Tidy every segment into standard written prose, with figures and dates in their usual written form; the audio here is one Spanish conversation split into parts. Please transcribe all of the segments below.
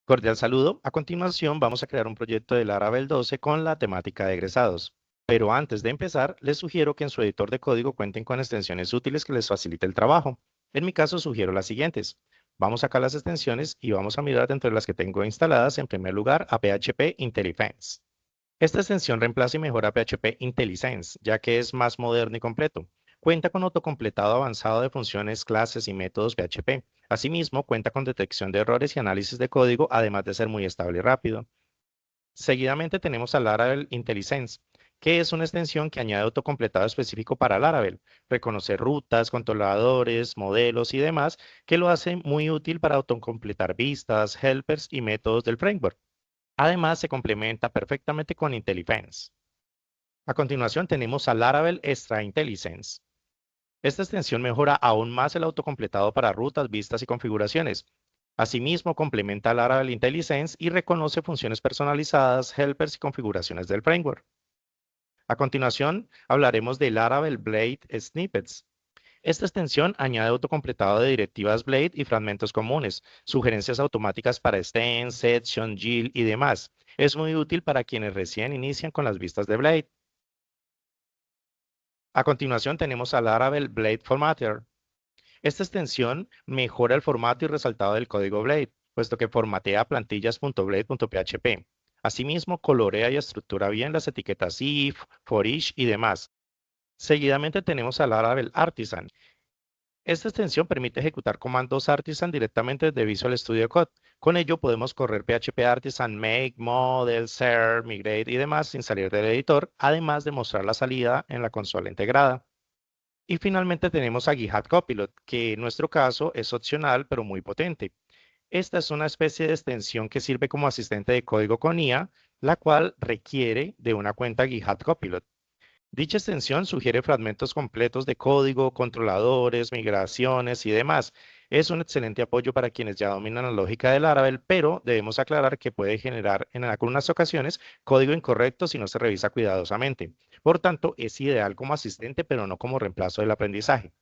Cordial saludo. A continuación vamos a crear un proyecto de Laravel 12 con la temática de egresados. Pero antes de empezar, les sugiero que en su editor de código cuenten con extensiones útiles que les facilite el trabajo. En mi caso sugiero las siguientes. Vamos acá a las extensiones y vamos a mirar entre las que tengo instaladas en primer lugar a PHP IntelliFans. Esta extensión reemplaza y mejora PHP IntelliSense, ya que es más moderno y completo. Cuenta con autocompletado avanzado de funciones, clases y métodos PHP. Asimismo, cuenta con detección de errores y análisis de código, además de ser muy estable y rápido. Seguidamente tenemos a Laravel IntelliSense, que es una extensión que añade autocompletado específico para Laravel, reconocer rutas, controladores, modelos y demás, que lo hace muy útil para autocompletar vistas, helpers y métodos del framework. Además, se complementa perfectamente con IntelliFans. A continuación tenemos a Laravel Extra IntelliSense. Esta extensión mejora aún más el autocompletado para rutas, vistas y configuraciones. Asimismo, complementa a Laravel IntelliSense y reconoce funciones personalizadas, helpers y configuraciones del framework. A continuación, hablaremos de Laravel Blade Snippets. Esta extensión añade autocompletado de directivas Blade y fragmentos comunes, sugerencias automáticas para Extend, Section, Yield y demás. Es muy útil para quienes recién inician con las vistas de Blade. A continuación tenemos a Laravel Blade Formatter. Esta extensión mejora el formato y resaltado del código Blade, puesto que formatea plantillas.blade.php. Asimismo, colorea y estructura bien las etiquetas if, for each y demás. Seguidamente tenemos a Laravel Artisan. Esta extensión permite ejecutar comandos Artisan directamente desde Visual Studio Code. Con ello podemos correr PHP Artisan Make, Model, Serve, Migrate y demás sin salir del editor, además de mostrar la salida en la consola integrada. Y finalmente tenemos a GitHub Copilot, que en nuestro caso es opcional pero muy potente. Esta es una especie de extensión que sirve como asistente de código con IA, la cual requiere de una cuenta GitHub Copilot. Dicha extensión sugiere fragmentos completos de código, controladores, migraciones y demás. Es un excelente apoyo para quienes ya dominan la lógica del Laravel, pero debemos aclarar que puede generar en algunas ocasiones código incorrecto si no se revisa cuidadosamente. Por tanto, es ideal como asistente, pero no como reemplazo del aprendizaje.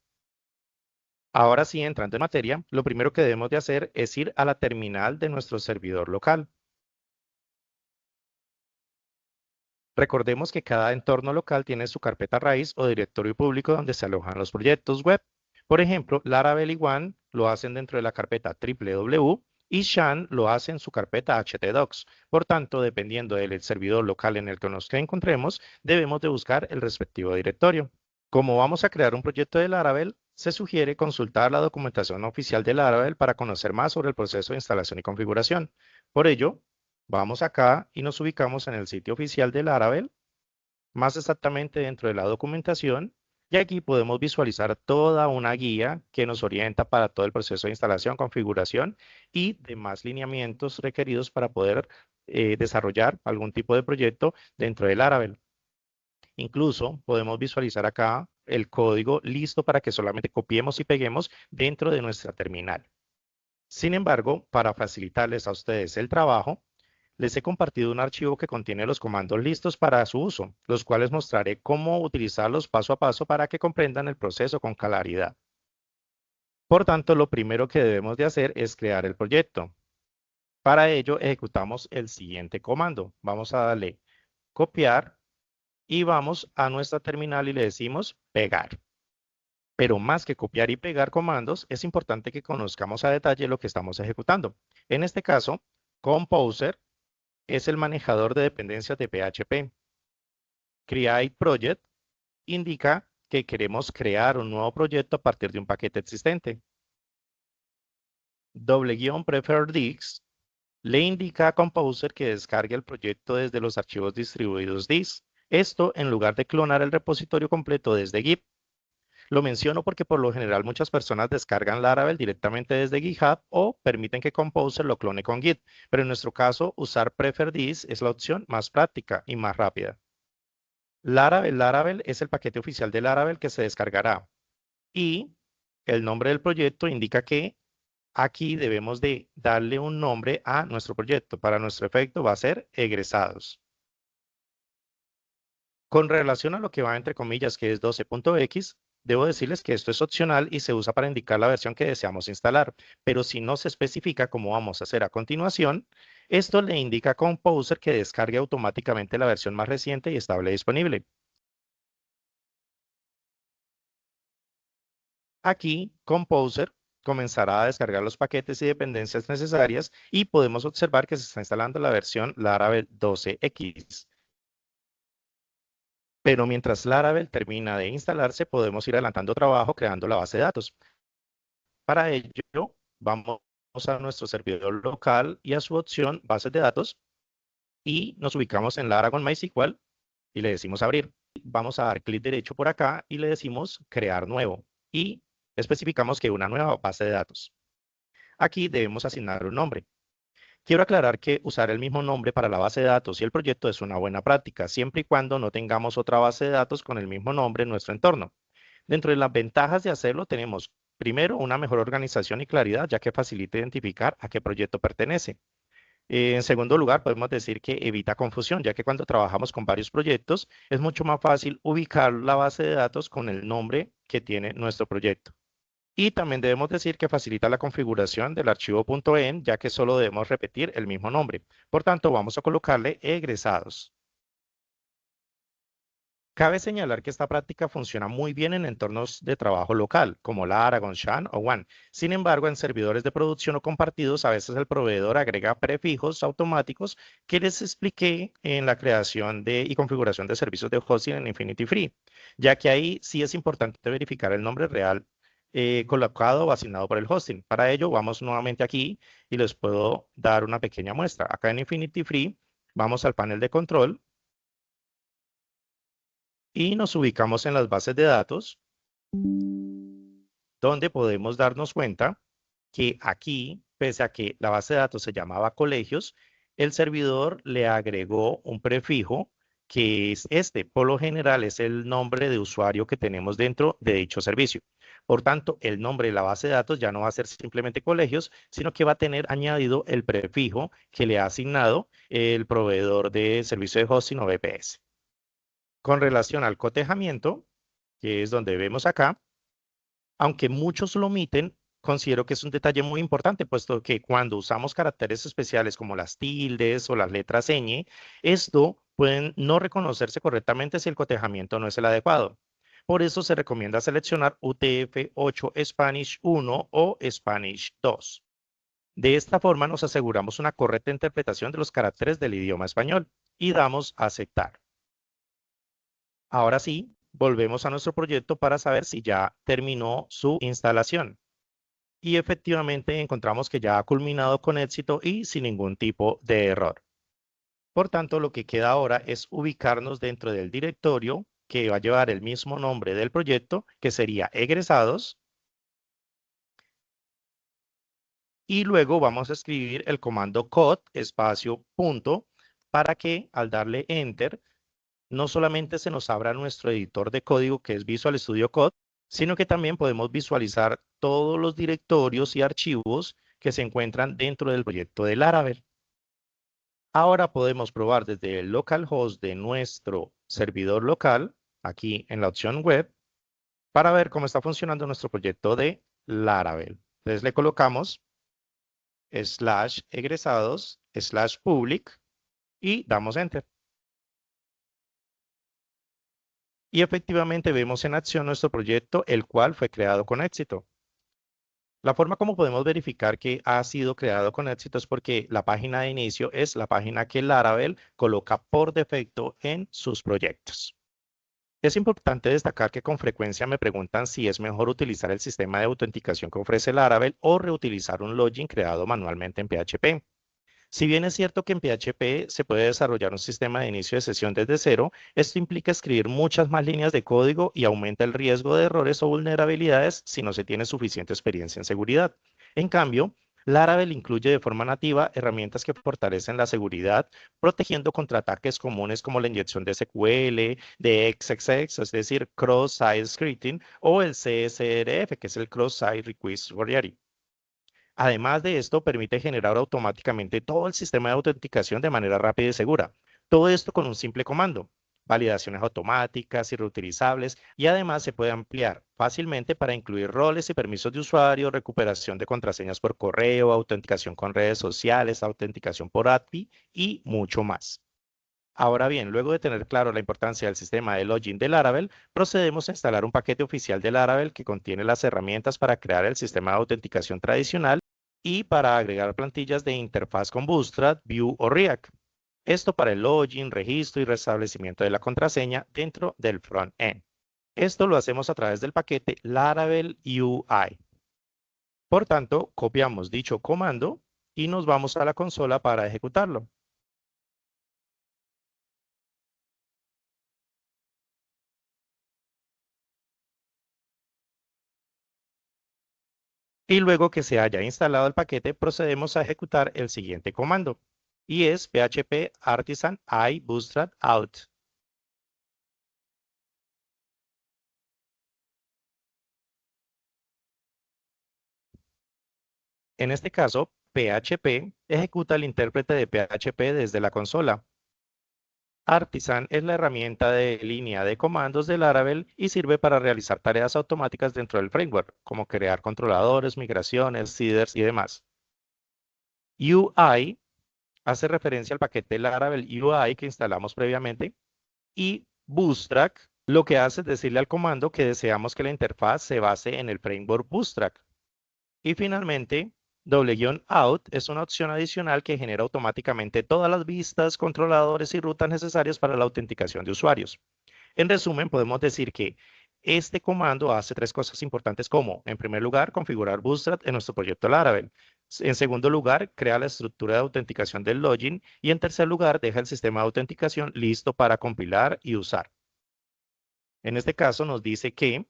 Ahora sí, entrando en materia, lo primero que debemos de hacer es ir a la terminal de nuestro servidor local. Recordemos que cada entorno local tiene su carpeta raíz o directorio público donde se alojan los proyectos web. Por ejemplo, Laravel y One lo hacen dentro de la carpeta www y Shan lo hace en su carpeta htdocs. Por tanto, dependiendo del servidor local en el que nos encontremos, debemos de buscar el respectivo directorio. Como vamos a crear un proyecto de Laravel, se sugiere consultar la documentación oficial de Laravel para conocer más sobre el proceso de instalación y configuración. Por ello, vamos acá y nos ubicamos en el sitio oficial de Laravel, más exactamente dentro de la documentación, y aquí podemos visualizar toda una guía que nos orienta para todo el proceso de instalación, configuración y demás lineamientos requeridos para poder desarrollar algún tipo de proyecto dentro de Laravel. Incluso podemos visualizar acá el código listo para que solamente copiemos y peguemos dentro de nuestra terminal. Sin embargo, para facilitarles a ustedes el trabajo, les he compartido un archivo que contiene los comandos listos para su uso, los cuales mostraré cómo utilizarlos paso a paso para que comprendan el proceso con claridad. Por tanto, lo primero que debemos de hacer es crear el proyecto. Para ello, ejecutamos el siguiente comando. Vamos a darle copiar y vamos a nuestra terminal y le decimos pegar. Pero más que copiar y pegar comandos, es importante que conozcamos a detalle lo que estamos ejecutando. En este caso, Composer es el manejador de dependencias de PHP. Create Project indica que queremos crear un nuevo proyecto a partir de un paquete existente. --preferred_disk le indica a Composer que descargue el proyecto desde los archivos distribuidos disk. Esto en lugar de clonar el repositorio completo desde Git. Lo menciono porque por lo general muchas personas descargan Laravel directamente desde GitHub o permiten que Composer lo clone con Git, pero en nuestro caso usar preferred_disk es la opción más práctica y más rápida. Laravel es el paquete oficial de Laravel que se descargará y el nombre del proyecto indica que aquí debemos de darle un nombre a nuestro proyecto. Para nuestro efecto va a ser egresados. Con relación a lo que va entre comillas que es 12.x, Debo decirles que esto es opcional y se usa para indicar la versión que deseamos instalar, pero si no se especifica cómo vamos a hacer a continuación, esto le indica a Composer que descargue automáticamente la versión más reciente y estable disponible. Aquí, Composer comenzará a descargar los paquetes y dependencias necesarias y podemos observar que se está instalando la versión Laravel 12X. Pero mientras Laravel termina de instalarse, podemos ir adelantando trabajo creando la base de datos. Para ello, vamos a nuestro servidor local y a su opción bases de datos y nos ubicamos en Laravel MySQL y le decimos abrir. Vamos a dar clic derecho por acá y le decimos crear nuevo y especificamos que una nueva base de datos. Aquí debemos asignar un nombre. Quiero aclarar que usar el mismo nombre para la base de datos y el proyecto es una buena práctica, siempre y cuando no tengamos otra base de datos con el mismo nombre en nuestro entorno. Dentro de las ventajas de hacerlo tenemos, primero, una mejor organización y claridad, ya que facilita identificar a qué proyecto pertenece. En segundo lugar, podemos decir que evita confusión, ya que cuando trabajamos con varios proyectos, es mucho más fácil ubicar la base de datos con el nombre que tiene nuestro proyecto. Y también debemos decir que facilita la configuración del archivo .env, ya que solo debemos repetir el mismo nombre. Por tanto, vamos a colocarle egresados. Cabe señalar que esta práctica funciona muy bien en entornos de trabajo local, como Laragon, Shan o WAN. Sin embargo, en servidores de producción o compartidos, a veces el proveedor agrega prefijos automáticos que les expliqué en la creación y configuración de servicios de hosting en Infinity Free, ya que ahí sí es importante verificar el nombre real colocado o asignado por el hosting. Para ello, vamos nuevamente aquí y les puedo dar una pequeña muestra. Acá en Infinity Free, vamos al panel de control y nos ubicamos en las bases de datos, donde podemos darnos cuenta que aquí, pese a que la base de datos se llamaba colegios, el servidor le agregó un prefijo que es este. Por lo general es el nombre de usuario que tenemos dentro de dicho servicio. Por tanto, el nombre de la base de datos ya no va a ser simplemente colegios, sino que va a tener añadido el prefijo que le ha asignado el proveedor de servicio de hosting o VPS. Con relación al cotejamiento, que es donde vemos acá, aunque muchos lo omiten, considero que es un detalle muy importante, puesto que cuando usamos caracteres especiales como las tildes o las letras ñ, esto pueden no reconocerse correctamente si el cotejamiento no es el adecuado. Por eso se recomienda seleccionar UTF-8 Spanish 1 o Spanish 2. De esta forma nos aseguramos una correcta interpretación de los caracteres del idioma español y damos a aceptar. Ahora sí, volvemos a nuestro proyecto para saber si ya terminó su instalación. Y efectivamente encontramos que ya ha culminado con éxito y sin ningún tipo de error. Por tanto, lo que queda ahora es ubicarnos dentro del directorio que va a llevar el mismo nombre del proyecto, que sería egresados. Y luego vamos a escribir el comando cod espacio punto para que al darle enter no solamente se nos abra nuestro editor de código que es Visual Studio Code, sino que también podemos visualizar todos los directorios y archivos que se encuentran dentro del proyecto de Laravel. Ahora podemos probar desde el localhost de nuestro servidor local, aquí en la opción web, para ver cómo está funcionando nuestro proyecto de Laravel. Entonces le colocamos /egresados/public y damos enter. Y efectivamente vemos en acción nuestro proyecto, el cual fue creado con éxito. La forma como podemos verificar que ha sido creado con éxito es porque la página de inicio es la página que Laravel coloca por defecto en sus proyectos. Es importante destacar que con frecuencia me preguntan si es mejor utilizar el sistema de autenticación que ofrece Laravel o reutilizar un login creado manualmente en PHP. Si bien es cierto que en PHP se puede desarrollar un sistema de inicio de sesión desde cero, esto implica escribir muchas más líneas de código y aumenta el riesgo de errores o vulnerabilidades si no se tiene suficiente experiencia en seguridad. En cambio, Laravel incluye de forma nativa herramientas que fortalecen la seguridad, protegiendo contra ataques comunes como la inyección de SQL, de XXX, es decir, Cross-Site Scripting, o el CSRF, que es el Cross-Site Request Forgery. Además de esto, permite generar automáticamente todo el sistema de autenticación de manera rápida y segura. Todo esto con un simple comando. validaciones automáticas y reutilizables, y además se puede ampliar fácilmente para incluir roles y permisos de usuario, recuperación de contraseñas por correo, autenticación con redes sociales, autenticación por API y mucho más. Ahora bien, luego de tener claro la importancia del sistema de login de Laravel, procedemos a instalar un paquete oficial de Laravel que contiene las herramientas para crear el sistema de autenticación tradicional y para agregar plantillas de interfaz con Bootstrap, Vue o React. Esto para el login, registro y restablecimiento de la contraseña dentro del front-end. Esto lo hacemos a través del paquete Laravel UI. Por tanto, copiamos dicho comando y nos vamos a la consola para ejecutarlo. Y luego que se haya instalado el paquete, procedemos a ejecutar el siguiente comando, y es php artisan i bootstrap out. En este caso, PHP ejecuta el intérprete de PHP desde la consola. Artisan es la herramienta de línea de comandos de Laravel y sirve para realizar tareas automáticas dentro del framework, como crear controladores, migraciones, seeders y demás. UI hace referencia al paquete Laravel UI que instalamos previamente y Bootstrap lo que hace es decirle al comando que deseamos que la interfaz se base en el framework Bootstrap. Y finalmente, "-out es una opción adicional que genera automáticamente todas las vistas, controladores y rutas necesarias para la autenticación de usuarios. En resumen, podemos decir que este comando hace tres cosas importantes como, en primer lugar, configurar Bootstrap en nuestro proyecto Laravel. En segundo lugar, crea la estructura de autenticación del login. Y en tercer lugar, deja el sistema de autenticación listo para compilar y usar. En este caso nos dice que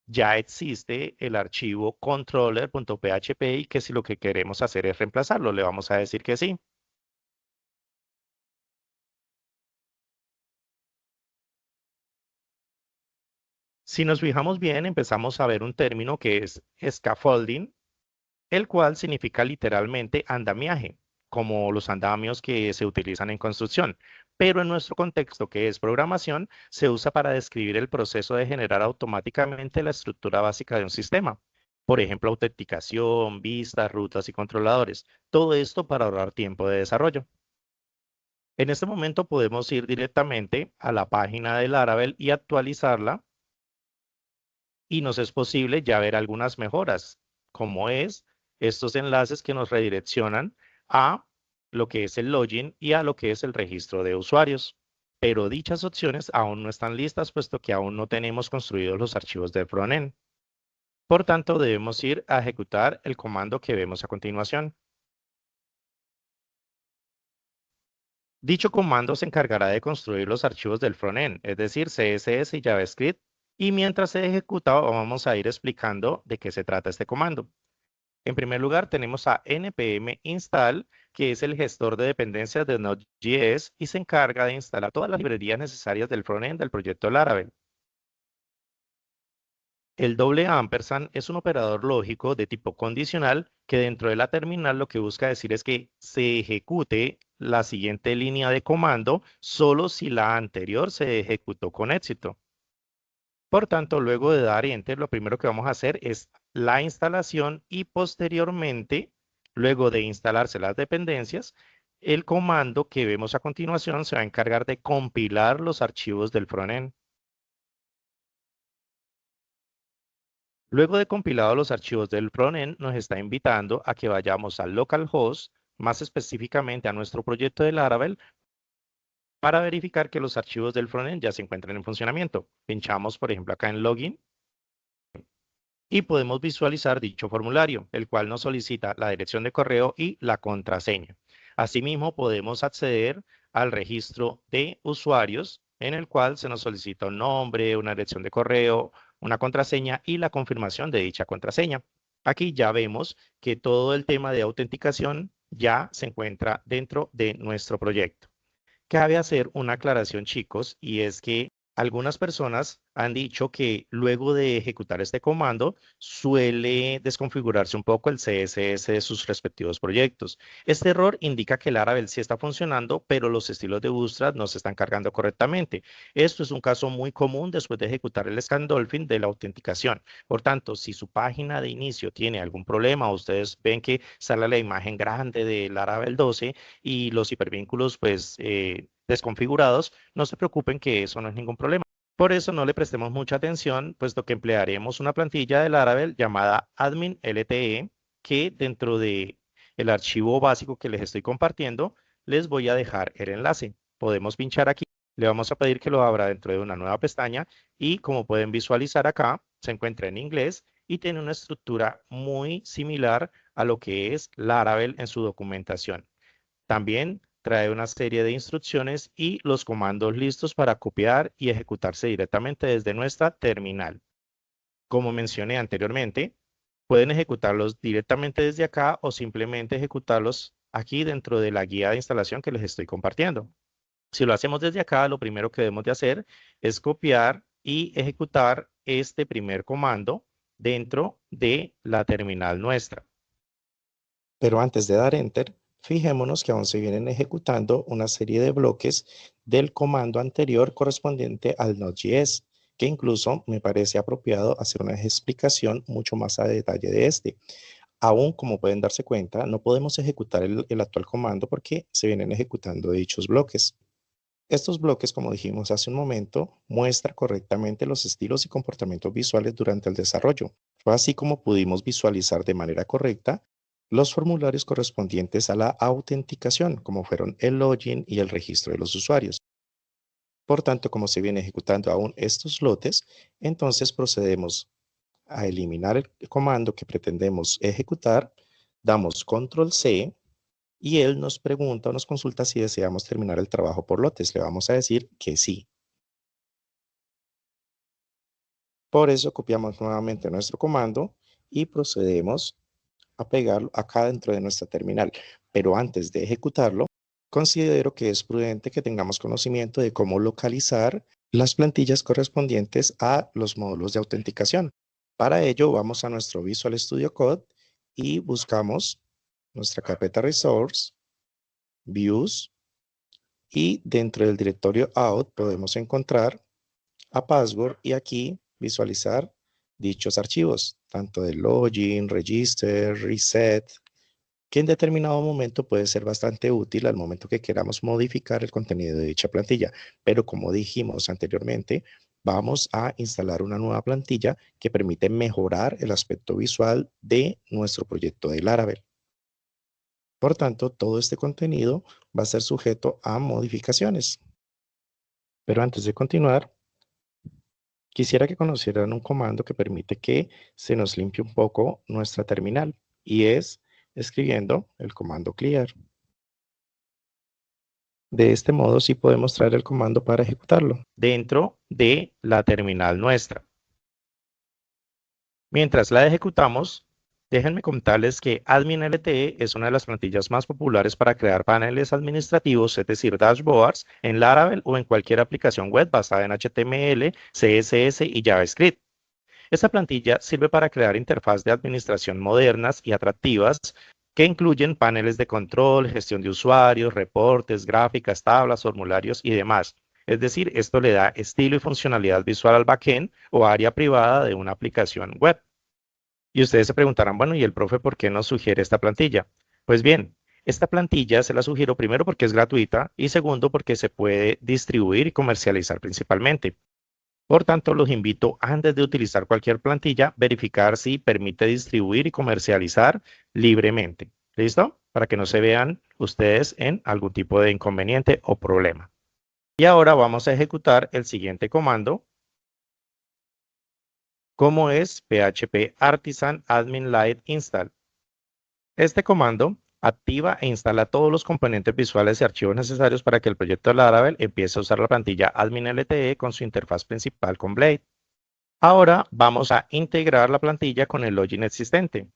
ya existe el archivo controller.php y que si lo que queremos hacer es reemplazarlo, le vamos a decir que sí. Si nos fijamos bien, empezamos a ver un término que es scaffolding, el cual significa literalmente andamiaje, como los andamios que se utilizan en construcción. Pero en nuestro contexto, que es programación, se usa para describir el proceso de generar automáticamente la estructura básica de un sistema. Por ejemplo, autenticación, vistas, rutas y controladores. Todo esto para ahorrar tiempo de desarrollo. En este momento podemos ir directamente a la página de Laravel y actualizarla y nos es posible ya ver algunas mejoras, como es estos enlaces que nos redireccionan a lo que es el login y a lo que es el registro de usuarios. Pero dichas opciones aún no están listas, puesto que aún no tenemos construidos los archivos del frontend. Por tanto, debemos ir a ejecutar el comando que vemos a continuación. Dicho comando se encargará de construir los archivos del frontend, es decir, CSS y JavaScript, y mientras se ejecuta vamos a ir explicando de qué se trata este comando. En primer lugar, tenemos a npm install, que es el gestor de dependencias de Node.js y se encarga de instalar todas las librerías necesarias del frontend del proyecto Laravel. El $ampersand es un operador lógico de tipo condicional que dentro de la terminal lo que busca decir es que se ejecute la siguiente línea de comando solo si la anterior se ejecutó con éxito. Por tanto, luego de dar Enter, lo primero que vamos a hacer es la instalación y posteriormente, luego de instalarse las dependencias, el comando que vemos a continuación se va a encargar de compilar los archivos del frontend. Luego de compilados los archivos del frontend, nos está invitando a que vayamos al localhost, más específicamente a nuestro proyecto de Laravel, para verificar que los archivos del frontend ya se encuentran en funcionamiento. Pinchamos, por ejemplo, acá en Login y podemos visualizar dicho formulario, el cual nos solicita la dirección de correo y la contraseña. Asimismo, podemos acceder al registro de usuarios, en el cual se nos solicita un nombre, una dirección de correo, una contraseña y la confirmación de dicha contraseña. Aquí ya vemos que todo el tema de autenticación ya se encuentra dentro de nuestro proyecto. Cabe hacer una aclaración, chicos, y es que algunas personas han dicho que luego de ejecutar este comando suele desconfigurarse un poco el CSS de sus respectivos proyectos. Este error indica que Laravel sí está funcionando, pero los estilos de Bootstrap no se están cargando correctamente. Esto es un caso muy común después de ejecutar el scan Dolphin de la autenticación. Por tanto, si su página de inicio tiene algún problema, ustedes ven que sale la imagen grande de Laravel 12 y los hipervínculos pues desconfigurados, no se preocupen que eso no es ningún problema. Por eso no le prestemos mucha atención, puesto que emplearemos una plantilla de Laravel llamada admin LTE, que dentro de el archivo básico que les estoy compartiendo, les voy a dejar el enlace. Podemos pinchar aquí, le vamos a pedir que lo abra dentro de una nueva pestaña y como pueden visualizar acá, se encuentra en inglés y tiene una estructura muy similar a lo que es Laravel en su documentación. También trae una serie de instrucciones y los comandos listos para copiar y ejecutarse directamente desde nuestra terminal. Como mencioné anteriormente, pueden ejecutarlos directamente desde acá o simplemente ejecutarlos aquí dentro de la guía de instalación que les estoy compartiendo. Si lo hacemos desde acá, lo primero que debemos de hacer es copiar y ejecutar este primer comando dentro de la terminal nuestra. Pero antes de dar Enter, fijémonos que aún se vienen ejecutando una serie de bloques del comando anterior correspondiente al Node.js, que incluso me parece apropiado hacer una explicación mucho más a detalle de este. Aún, como pueden darse cuenta, no podemos ejecutar el actual comando porque se vienen ejecutando dichos bloques. Estos bloques, como dijimos hace un momento, muestran correctamente los estilos y comportamientos visuales durante el desarrollo. Fue así como pudimos visualizar de manera correcta los formularios correspondientes a la autenticación, como fueron el login y el registro de los usuarios. Por tanto, como se viene ejecutando aún estos lotes, entonces procedemos a eliminar el comando que pretendemos ejecutar, damos control C y él nos pregunta o nos consulta si deseamos terminar el trabajo por lotes. Le vamos a decir que sí. Por eso copiamos nuevamente nuestro comando y procedemos a pegarlo acá dentro de nuestra terminal. Pero antes de ejecutarlo, considero que es prudente que tengamos conocimiento de cómo localizar las plantillas correspondientes a los módulos de autenticación. Para ello, vamos a nuestro Visual Studio Code y buscamos nuestra carpeta Resource, Views, y dentro del directorio out podemos encontrar a password y aquí visualizar dichos archivos, tanto de login, register, reset, que en determinado momento puede ser bastante útil al momento que queramos modificar el contenido de dicha plantilla. Pero como dijimos anteriormente, vamos a instalar una nueva plantilla que permite mejorar el aspecto visual de nuestro proyecto de Laravel. Por tanto, todo este contenido va a ser sujeto a modificaciones. Pero antes de continuar, quisiera que conocieran un comando que permite que se nos limpie un poco nuestra terminal y es escribiendo el comando clear. De este modo sí podemos traer el comando para ejecutarlo dentro de la terminal nuestra. Mientras la ejecutamos, déjenme contarles que Admin LTE es una de las plantillas más populares para crear paneles administrativos, es decir, dashboards, en Laravel o en cualquier aplicación web basada en HTML, CSS y JavaScript. Esta plantilla sirve para crear interfaz de administración modernas y atractivas que incluyen paneles de control, gestión de usuarios, reportes, gráficas, tablas, formularios y demás. Es decir, esto le da estilo y funcionalidad visual al backend o área privada de una aplicación web. Y ustedes se preguntarán, bueno, ¿y el profe por qué nos sugiere esta plantilla? Pues bien, esta plantilla se la sugiero primero porque es gratuita y segundo porque se puede distribuir y comercializar principalmente. Por tanto, los invito antes de utilizar cualquier plantilla, verificar si permite distribuir y comercializar libremente. ¿Listo? Para que no se vean ustedes en algún tipo de inconveniente o problema. Y ahora vamos a ejecutar el siguiente comando, como es php artisan admin light install. Este comando activa e instala todos los componentes visuales y archivos necesarios para que el proyecto Laravel empiece a usar la plantilla admin LTE con su interfaz principal con Blade. Ahora vamos a integrar la plantilla con el login existente.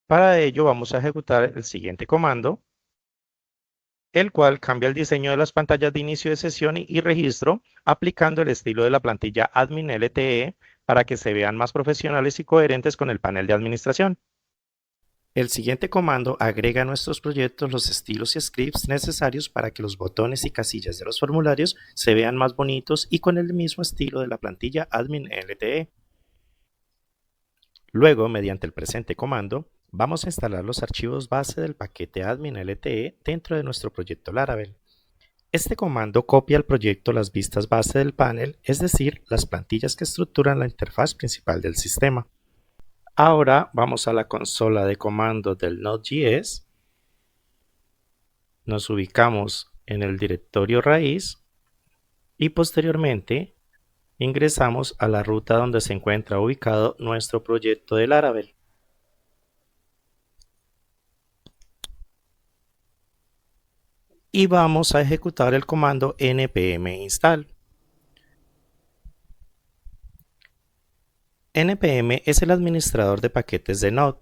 Para ello vamos a ejecutar el siguiente comando, el cual cambia el diseño de las pantallas de inicio de sesión y registro, aplicando el estilo de la plantilla Admin LTE para que se vean más profesionales y coherentes con el panel de administración. El siguiente comando agrega a nuestros proyectos los estilos y scripts necesarios para que los botones y casillas de los formularios se vean más bonitos y con el mismo estilo de la plantilla Admin LTE. Luego, mediante el presente comando, vamos a instalar los archivos base del paquete Admin LTE dentro de nuestro proyecto Laravel. Este comando copia al proyecto las vistas base del panel, es decir, las plantillas que estructuran la interfaz principal del sistema. Ahora vamos a la consola de comandos del Node.js, nos ubicamos en el directorio raíz y posteriormente ingresamos a la ruta donde se encuentra ubicado nuestro proyecto de Laravel. Y vamos a ejecutar el comando npm install. npm es el administrador de paquetes de Node,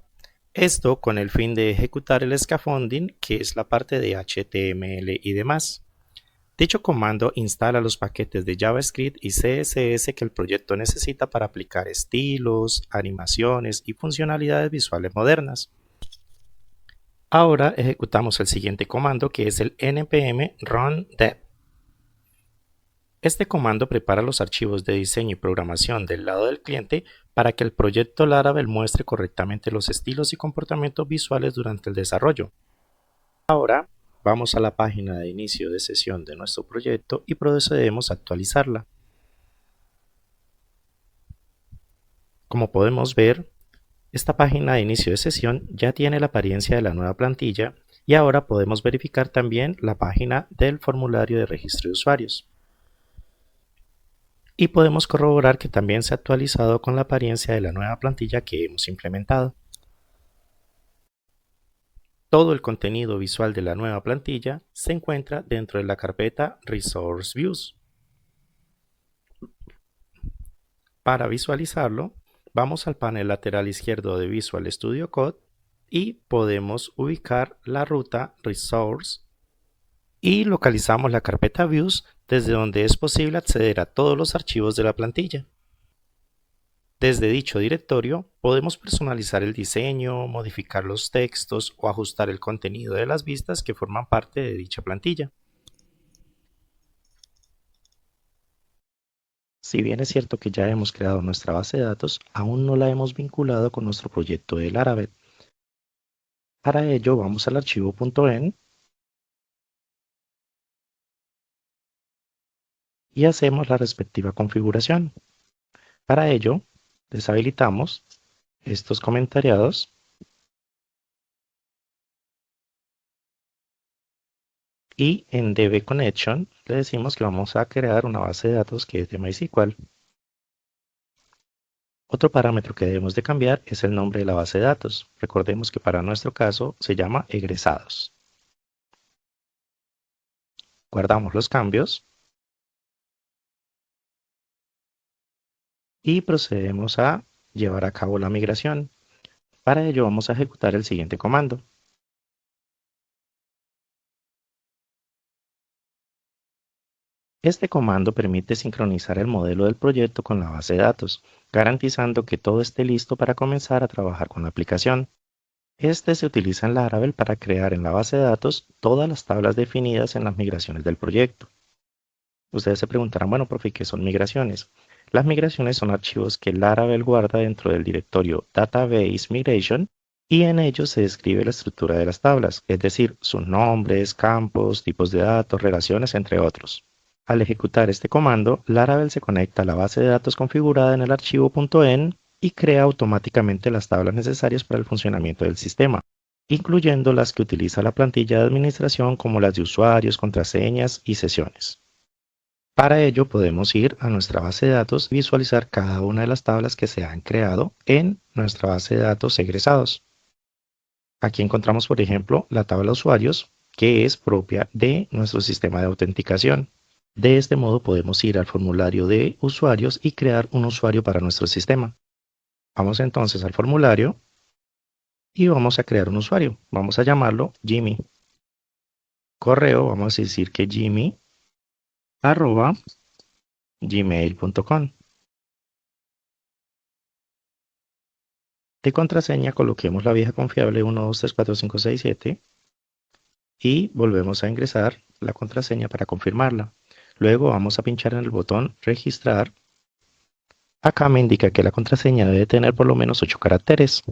esto con el fin de ejecutar el scaffolding, que es la parte de HTML y demás. Dicho comando instala los paquetes de JavaScript y CSS que el proyecto necesita para aplicar estilos, animaciones y funcionalidades visuales modernas. Ahora ejecutamos el siguiente comando, que es el npm run dev. Este comando prepara los archivos de diseño y programación del lado del cliente para que el proyecto Laravel muestre correctamente los estilos y comportamientos visuales durante el desarrollo. Ahora vamos a la página de inicio de sesión de nuestro proyecto y procedemos a actualizarla. Como podemos ver, esta página de inicio de sesión ya tiene la apariencia de la nueva plantilla y ahora podemos verificar también la página del formulario de registro de usuarios. Y podemos corroborar que también se ha actualizado con la apariencia de la nueva plantilla que hemos implementado. Todo el contenido visual de la nueva plantilla se encuentra dentro de la carpeta Resource Views. Para visualizarlo, vamos al panel lateral izquierdo de Visual Studio Code y podemos ubicar la ruta Resource y localizamos la carpeta Views, desde donde es posible acceder a todos los archivos de la plantilla. Desde dicho directorio podemos personalizar el diseño, modificar los textos o ajustar el contenido de las vistas que forman parte de dicha plantilla. Si bien es cierto que ya hemos creado nuestra base de datos, aún no la hemos vinculado con nuestro proyecto de Laravel. Para ello vamos al archivo .env y hacemos la respectiva configuración. Para ello, deshabilitamos estos comentariados y en DB Connection le decimos que vamos a crear una base de datos que es de MySQL. Otro parámetro que debemos de cambiar es el nombre de la base de datos. Recordemos que para nuestro caso se llama egresados. Guardamos los cambios y procedemos a llevar a cabo la migración. Para ello vamos a ejecutar el siguiente comando. Este comando permite sincronizar el modelo del proyecto con la base de datos, garantizando que todo esté listo para comenzar a trabajar con la aplicación. Este se utiliza en Laravel para crear en la base de datos todas las tablas definidas en las migraciones del proyecto. Ustedes se preguntarán, bueno, profe, ¿qué son migraciones? Las migraciones son archivos que Laravel guarda dentro del directorio Database Migration y en ellos se describe la estructura de las tablas, es decir, sus nombres, campos, tipos de datos, relaciones, entre otros. Al ejecutar este comando, Laravel se conecta a la base de datos configurada en el archivo .env y crea automáticamente las tablas necesarias para el funcionamiento del sistema, incluyendo las que utiliza la plantilla de administración como las de usuarios, contraseñas y sesiones. Para ello podemos ir a nuestra base de datos y visualizar cada una de las tablas que se han creado en nuestra base de datos egresados. Aquí encontramos, por ejemplo, la tabla usuarios, que es propia de nuestro sistema de autenticación. De este modo podemos ir al formulario de usuarios y crear un usuario para nuestro sistema. Vamos entonces al formulario y vamos a crear un usuario. Vamos a llamarlo Jimmy. correo, vamos a decir que jimmy@gmail.com. De contraseña coloquemos la vieja confiable 12345677 y volvemos a ingresar la contraseña para confirmarla. Luego vamos a pinchar en el botón registrar. Acá me indica que la contraseña debe tener por lo menos 8 caracteres.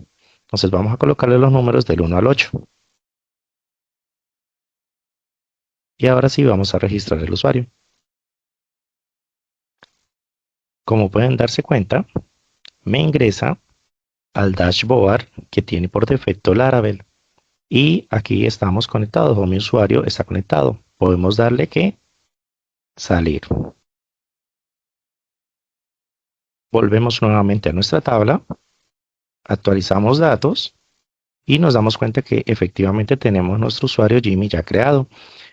Entonces vamos a colocarle los números del 1 al 8. Y ahora sí vamos a registrar el usuario. Como pueden darse cuenta, me ingresa al dashboard que tiene por defecto Laravel. Y aquí estamos conectados, o mi usuario está conectado. Podemos darle que salir. Volvemos nuevamente a nuestra tabla, actualizamos datos y nos damos cuenta que efectivamente tenemos nuestro usuario Jimmy ya creado.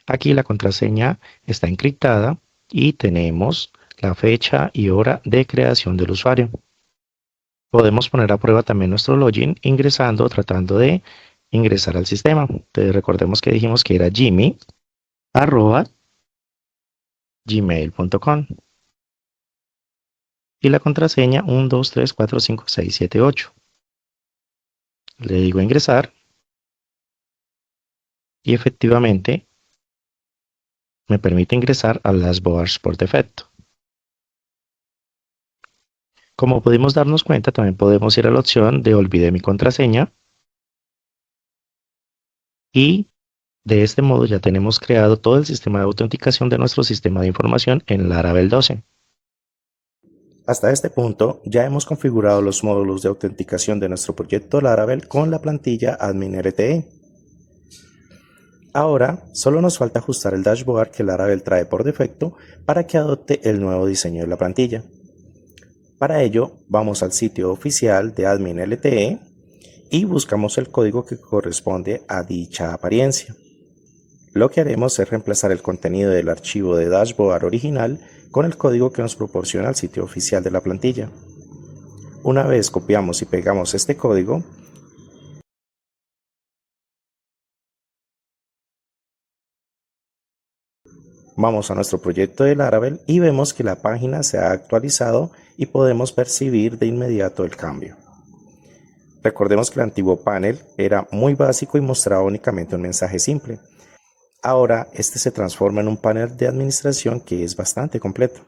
Aquí la contraseña está encriptada y tenemos la fecha y hora de creación del usuario. Podemos poner a prueba también nuestro login ingresando, tratando de ingresar al sistema. Entonces recordemos que dijimos que era jimmy@gmail.com y la contraseña 12345678. Le digo ingresar y efectivamente me permite ingresar al dashboard por defecto. Como pudimos darnos cuenta, también podemos ir a la opción de olvidé mi contraseña y de este modo ya tenemos creado todo el sistema de autenticación de nuestro sistema de información en Laravel 12. Hasta este punto ya hemos configurado los módulos de autenticación de nuestro proyecto Laravel con la plantilla Admin LTE. Ahora solo nos falta ajustar el dashboard que Laravel trae por defecto para que adopte el nuevo diseño de la plantilla. Para ello vamos al sitio oficial de Admin LTE y buscamos el código que corresponde a dicha apariencia. Lo que haremos es reemplazar el contenido del archivo de dashboard original con el código que nos proporciona el sitio oficial de la plantilla. Una vez copiamos y pegamos este código, vamos a nuestro proyecto de Laravel y vemos que la página se ha actualizado y podemos percibir de inmediato el cambio. Recordemos que el antiguo panel era muy básico y mostraba únicamente un mensaje simple. Ahora este se transforma en un panel de administración que es bastante completo.